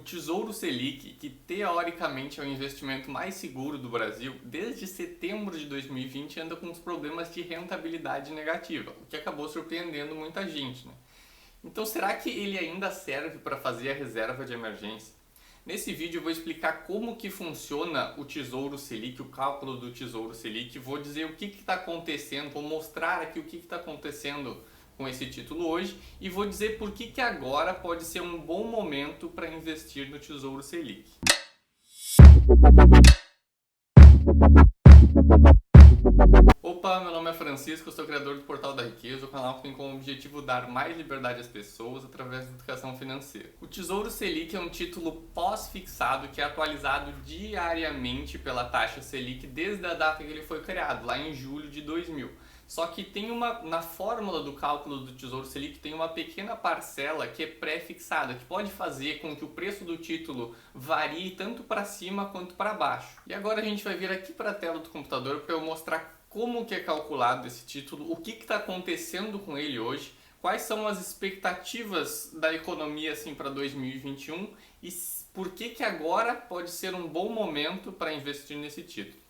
Tesouro Selic, que teoricamente é o investimento mais seguro do Brasil, desde setembro de 2020 anda com uns problemas de rentabilidade negativa, o que acabou surpreendendo muita gente, né? Então, será que ele ainda serve para fazer a reserva de emergência? Nesse vídeo eu vou explicar como que funciona o Tesouro Selic, o cálculo do Tesouro Selic, vou dizer o que está acontecendo, vou mostrar aqui o que está acontecendo com esse título hoje e vou dizer por que agora pode ser um bom momento para investir no Tesouro Selic. Opa, meu nome é Francisco, eu sou criador do Portal da Riqueza, o canal que tem como objetivo dar mais liberdade às pessoas através da educação financeira. O Tesouro Selic é um título pós-fixado que é atualizado diariamente pela taxa Selic desde a data que ele foi criado, lá em julho de 2000. Só que na fórmula do cálculo do Tesouro Selic tem uma pequena parcela que é pré-fixada, que pode fazer com que o preço do título varie tanto para cima quanto para baixo. E agora a gente vai vir aqui para a tela do computador para eu mostrar como que é calculado esse título, o que está acontecendo com ele hoje, quais são as expectativas da economia assim, para 2021 e por que agora pode ser um bom momento para investir nesse título.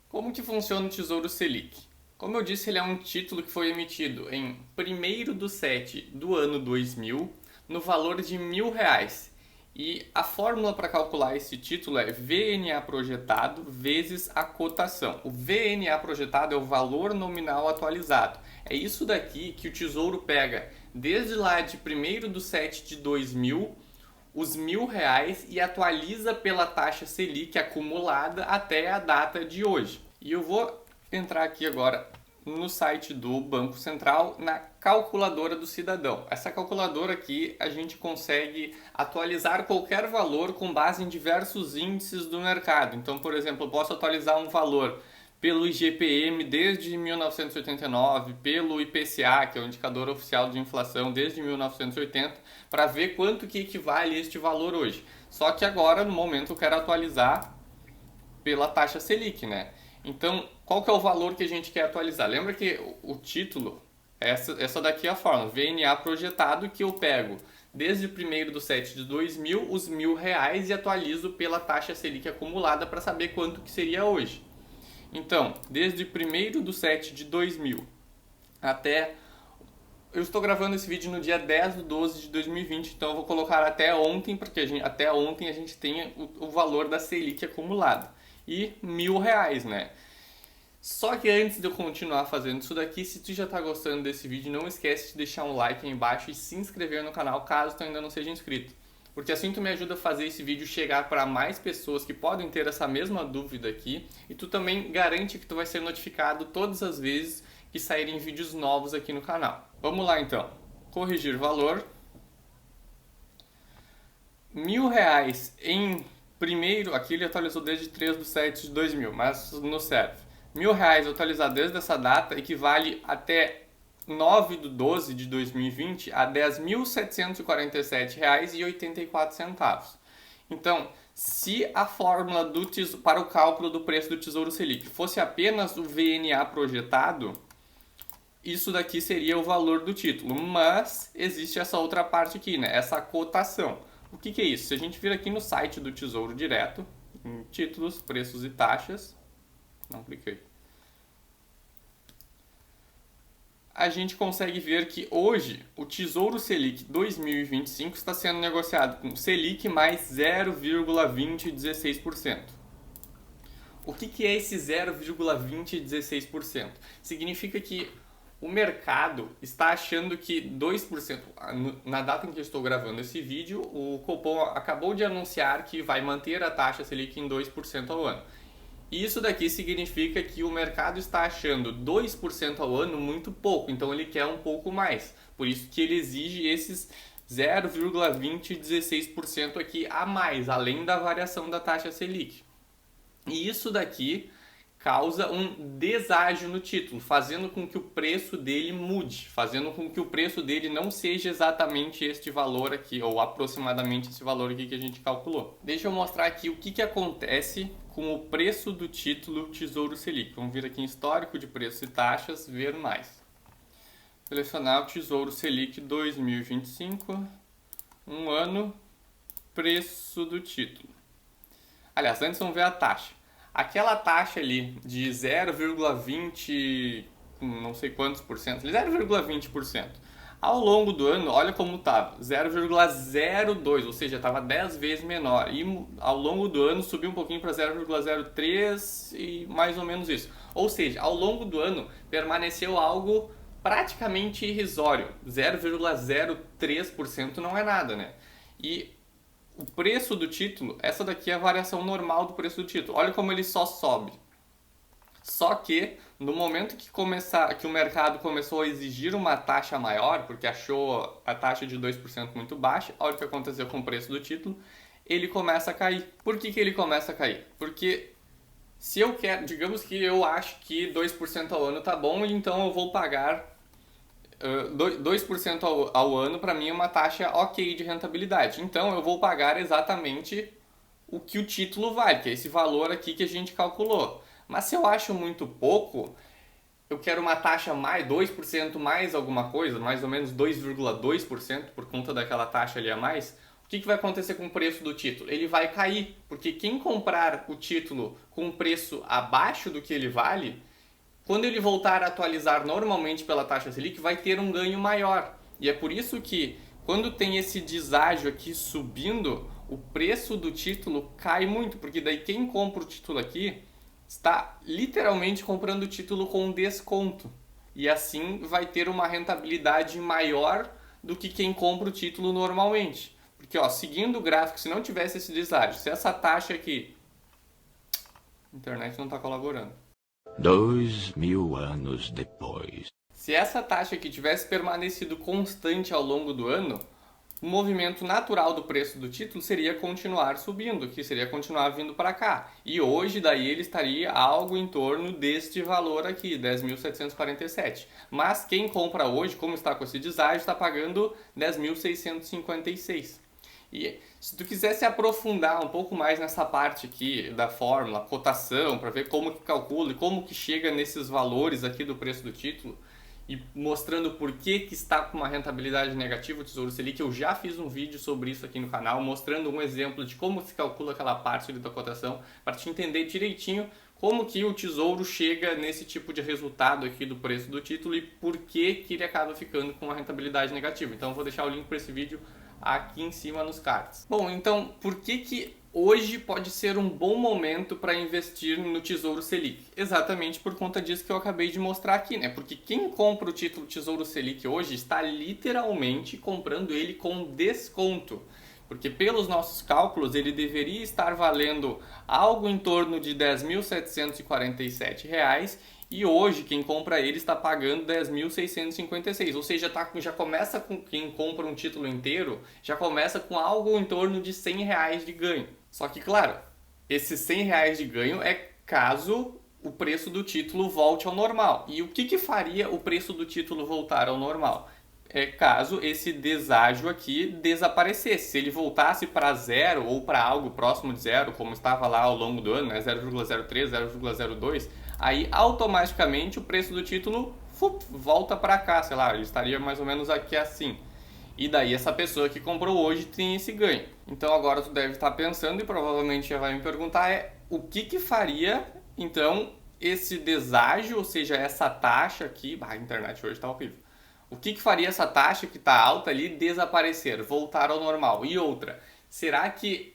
Como que funciona o Tesouro Selic? Como eu disse, ele é um título que foi emitido em 1º/7 do ano 2000, no valor de R$1.000. E a fórmula para calcular esse título é VNA projetado vezes a cotação. O VNA projetado é o valor nominal atualizado. É isso daqui que o Tesouro pega desde lá de 1º/7 de 2000, os R$1.000 e atualiza pela taxa Selic acumulada até a data de hoje. E eu vou entrar aqui agora no site do Banco Central, na calculadora do cidadão. Essa calculadora aqui a gente consegue atualizar qualquer valor com base em diversos índices do mercado. Então, por exemplo, eu posso atualizar um valor pelo IGPM desde 1989, pelo IPCA, que é o indicador oficial de inflação desde 1980, para ver quanto que equivale este valor hoje. Só que agora, no momento, eu quero atualizar pela taxa Selic, né? Então, qual que é o valor que a gente quer atualizar? Lembra que o título, essa daqui é a fórmula, VNA projetado, que eu pego desde 1º/7 de 2000, os R$1.000 e atualizo pela taxa Selic acumulada para saber quanto que seria hoje. Então, desde 1º/7 de 2000 até... Eu estou gravando esse vídeo no dia 10/12 de 2020, então eu vou colocar até ontem, porque até ontem a gente tem o valor da Selic acumulado. E R$1.000, né? Só que antes de eu continuar fazendo isso daqui, se tu já tá gostando desse vídeo, não esquece de deixar um like aí embaixo e se inscrever no canal caso tu ainda não seja inscrito. Porque assim tu me ajuda a fazer esse vídeo chegar para mais pessoas que podem ter essa mesma dúvida aqui e tu também garante que tu vai ser notificado todas as vezes que saírem vídeos novos aqui no canal. Vamos lá então. Corrigir valor. R$1.000 em primeiro, aqui ele atualizou desde 3/7 de 2000, mas não serve. R$1.000 atualizado desde essa data equivale até 9/12 de 2020 a R$10.747,84. Então, se a fórmula para o cálculo do preço do Tesouro Selic fosse apenas o VNA projetado, isso daqui seria o valor do título, mas existe essa outra parte aqui, né? Essa cotação. O que é isso? Se a gente vir aqui no site do Tesouro direto, em títulos, preços e taxas, não cliquei, a gente consegue ver que hoje o Tesouro Selic 2025 está sendo negociado com Selic mais 0,2016%. O que é esse 0,2016%? Significa que o mercado está achando que 2%, na data em que eu estou gravando esse vídeo, o Copom acabou de anunciar que vai manter a taxa Selic em 2% ao ano. Isso daqui significa que o mercado está achando 2% ao ano muito pouco, então ele quer um pouco mais. Por isso que ele exige esses 0,2016% aqui a mais, além da variação da taxa Selic. E isso daqui causa um deságio no título, fazendo com que o preço dele mude, fazendo com que o preço dele não seja exatamente este valor aqui, ou aproximadamente esse valor aqui que a gente calculou. Deixa eu mostrar aqui o que acontece com o preço do título Tesouro Selic. Vamos vir aqui em histórico de preços e taxas, ver mais. Selecionar o Tesouro Selic 2025, um ano, preço do título. Aliás, antes vamos ver a taxa. Aquela taxa ali de 0,20, não sei quantos por cento, 0,20%. Ao longo do ano, olha como estava, 0,02, ou seja, estava 10 vezes menor. E ao longo do ano subiu um pouquinho para 0,03 e mais ou menos isso. Ou seja, ao longo do ano permaneceu algo praticamente irrisório. 0,03% não é nada, né? E o preço do título, essa daqui é a variação normal do preço do título. Olha como ele só sobe. Só que no momento que o mercado começou a exigir uma taxa maior, porque achou a taxa de 2% muito baixa, olha o que aconteceu com o preço do título, ele começa a cair. Por que ele começa a cair? Porque se eu quero, digamos que eu acho que 2% ao ano tá bom, então eu vou pagar 2% ao ano, para mim é uma taxa ok de rentabilidade. Então eu vou pagar exatamente o que o título vale, que é esse valor aqui que a gente calculou. Mas se eu acho muito pouco, eu quero uma taxa mais 2% mais alguma coisa, mais ou menos 2,2% por conta daquela taxa ali a mais, o que vai acontecer com o preço do título? Ele vai cair, porque quem comprar o título com um preço abaixo do que ele vale, quando ele voltar a atualizar normalmente pela taxa Selic, vai ter um ganho maior. E é por isso que quando tem esse deságio aqui subindo, o preço do título cai muito, porque daí quem compra o título aqui está literalmente comprando o título com desconto. E assim vai ter uma rentabilidade maior do que quem compra o título normalmente. Porque, ó, seguindo o gráfico, se não tivesse esse deságio, se essa taxa aqui... A internet não está colaborando. 2000 anos depois. Se essa taxa aqui tivesse permanecido constante ao longo do ano, o movimento natural do preço do título seria continuar subindo, que seria continuar vindo para cá. E hoje daí ele estaria algo em torno deste valor aqui, 10.747. Mas quem compra hoje, como está com esse deságio, está pagando 10.656. E se tu quiser se aprofundar um pouco mais nessa parte aqui da fórmula, cotação, para ver como que calcula e como que chega nesses valores aqui do preço do título, e mostrando por que está com uma rentabilidade negativa o Tesouro Selic, eu já fiz um vídeo sobre isso aqui no canal, mostrando um exemplo de como se calcula aquela parte da cotação, para te entender direitinho como que o Tesouro chega nesse tipo de resultado aqui do preço do título e por que ele acaba ficando com uma rentabilidade negativa. Então eu vou deixar o link para esse vídeo aqui em cima nos cards. Bom, então por que hoje pode ser um bom momento para investir no Tesouro Selic? Exatamente por conta disso que eu acabei de mostrar aqui, né? Porque quem compra o título Tesouro Selic hoje está literalmente comprando ele com desconto. Porque pelos nossos cálculos ele deveria estar valendo algo em torno de R$ 10.747 e hoje quem compra ele está pagando R$ 10.656, ou seja, já começa com quem compra um título inteiro, já começa com algo em torno de R$ 100 de ganho. Só que, claro, esses R$ 100 de ganho é caso o preço do título volte ao normal. E o que faria o preço do título voltar ao normal? É caso esse deságio aqui desaparecesse. Se ele voltasse para zero ou para algo próximo de zero, como estava lá ao longo do ano, né, 0,03, 0,02, aí automaticamente o preço do título volta para cá, sei lá, ele estaria mais ou menos aqui assim. E daí essa pessoa que comprou hoje tem esse ganho. Então agora tu deve estar pensando e provavelmente já vai me perguntar o que faria então esse deságio, ou seja, essa taxa aqui, a internet hoje está horrível. O que faria essa taxa que está alta ali desaparecer, voltar ao normal? E outra, será que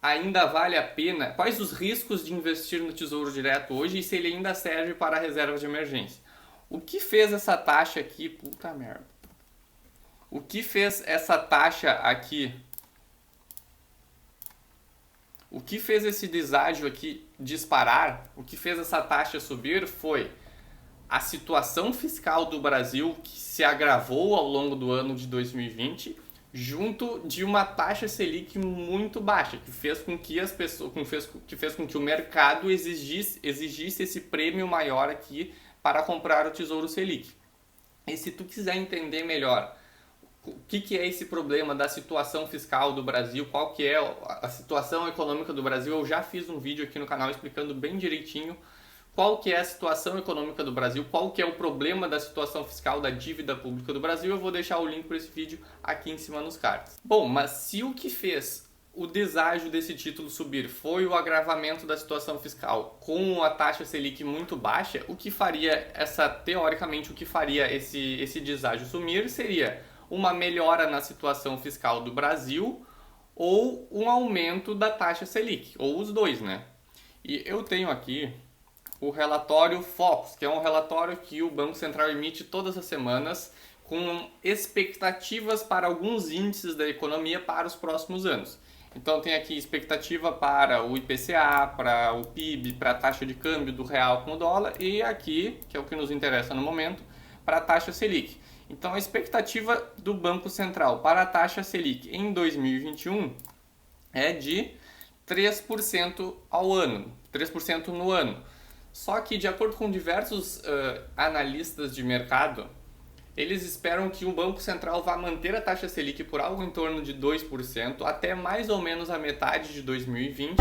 ainda vale a pena? Quais os riscos de investir no Tesouro Direto hoje e se ele ainda serve para a reserva de emergência? O que fez essa taxa aqui? Puta merda. O que fez essa taxa aqui? O que fez esse deságio aqui disparar? O que fez essa taxa subir foi a situação fiscal do Brasil que se agravou ao longo do ano de 2020, junto de uma taxa Selic muito baixa, que fez com que as pessoas, que fez com que o mercado exigisse esse prêmio maior aqui para comprar o Tesouro Selic. E se tu quiser entender melhor o que é esse problema da situação fiscal do Brasil, qual que é a situação econômica do Brasil, eu já fiz um vídeo aqui no canal explicando bem direitinho qual que é a situação econômica do Brasil, qual que é o problema da situação fiscal da dívida pública do Brasil. Eu vou deixar o link para esse vídeo aqui em cima nos cards. Bom, mas se o que fez o deságio desse título subir foi o agravamento da situação fiscal com a taxa Selic muito baixa, o que faria teoricamente, o que faria esse deságio sumir seria uma melhora na situação fiscal do Brasil ou um aumento da taxa Selic, ou os dois, né? E eu tenho aqui o relatório Focus, que é um relatório que o Banco Central emite todas as semanas com expectativas para alguns índices da economia para os próximos anos. Então tem aqui expectativa para o IPCA, para o PIB, para a taxa de câmbio do real com o dólar e aqui, que é o que nos interessa no momento, para a taxa Selic. Então a expectativa do Banco Central para a taxa Selic em 2021 é de 3% ao ano, 3% no ano. Só que, de acordo com diversos analistas de mercado, eles esperam que o Banco Central vá manter a taxa Selic por algo em torno de 2% até mais ou menos a metade de 2020,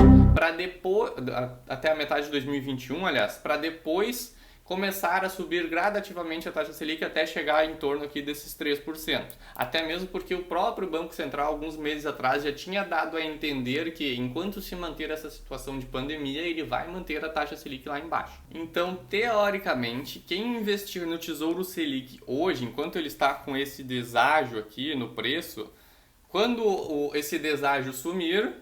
até a metade de 2021, aliás, para depois começar a subir gradativamente a taxa Selic até chegar em torno aqui desses 3%. Até mesmo porque o próprio Banco Central, alguns meses atrás, já tinha dado a entender que enquanto se manter essa situação de pandemia, ele vai manter a taxa Selic lá embaixo. Então, teoricamente, quem investir no Tesouro Selic hoje, enquanto ele está com esse deságio aqui no preço, quando esse deságio sumir,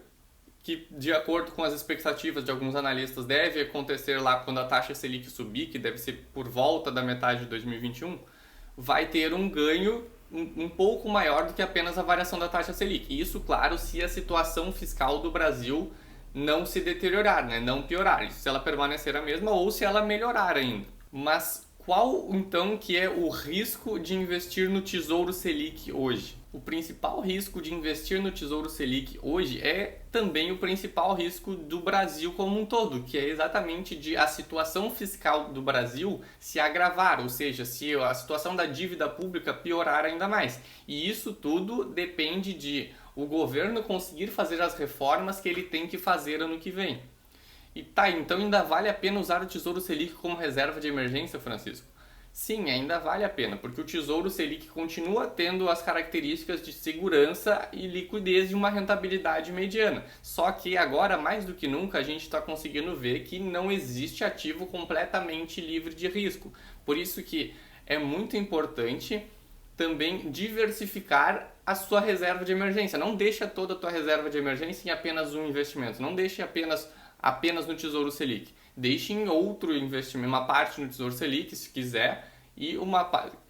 que de acordo com as expectativas de alguns analistas deve acontecer lá quando a taxa Selic subir, que deve ser por volta da metade de 2021, vai ter um ganho um pouco maior do que apenas a variação da taxa Selic. E isso, claro, se a situação fiscal do Brasil não se deteriorar, né? Não piorar, se ela permanecer a mesma ou se ela melhorar ainda. Mas qual então que é o risco de investir no Tesouro Selic hoje? O principal risco de investir no Tesouro Selic hoje é também o principal risco do Brasil como um todo, que é exatamente de a situação fiscal do Brasil se agravar, ou seja, se a situação da dívida pública piorar ainda mais. E isso tudo depende de o governo conseguir fazer as reformas que ele tem que fazer ano que vem. E tá, então ainda vale a pena usar o Tesouro Selic como reserva de emergência, Francisco? Sim, ainda vale a pena, porque o Tesouro Selic continua tendo as características de segurança e liquidez de uma rentabilidade mediana. Só que agora, mais do que nunca, a gente está conseguindo ver que não existe ativo completamente livre de risco. Por isso que é muito importante também diversificar a sua reserva de emergência. Não deixa toda a tua reserva de emergência em apenas um investimento. Não deixe apenas no Tesouro Selic. Deixe em outro investimento, uma parte no Tesouro Selic, se quiser, e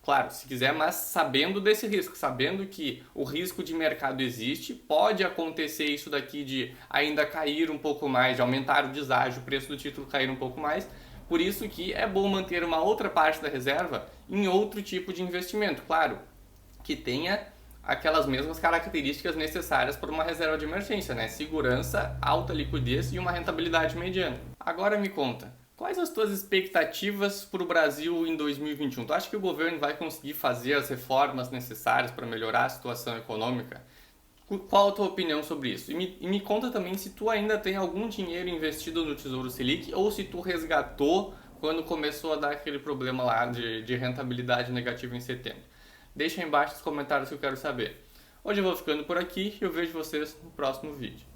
claro, se quiser, mas sabendo desse risco, sabendo que o risco de mercado existe, pode acontecer isso daqui de ainda cair um pouco mais, de aumentar o deságio, o preço do título cair um pouco mais, por isso que é bom manter uma outra parte da reserva em outro tipo de investimento, claro, que tenha aquelas mesmas características necessárias para uma reserva de emergência, né? Segurança, alta liquidez e uma rentabilidade mediana. Agora me conta, quais as tuas expectativas para o Brasil em 2021? Tu acha que o governo vai conseguir fazer as reformas necessárias para melhorar a situação econômica? Qual a tua opinião sobre isso? E me conta também se tu ainda tem algum dinheiro investido no Tesouro Selic ou se tu resgatou quando começou a dar aquele problema lá de rentabilidade negativa em setembro. Deixa aí embaixo nos comentários que eu quero saber. Hoje eu vou ficando por aqui e eu vejo vocês no próximo vídeo.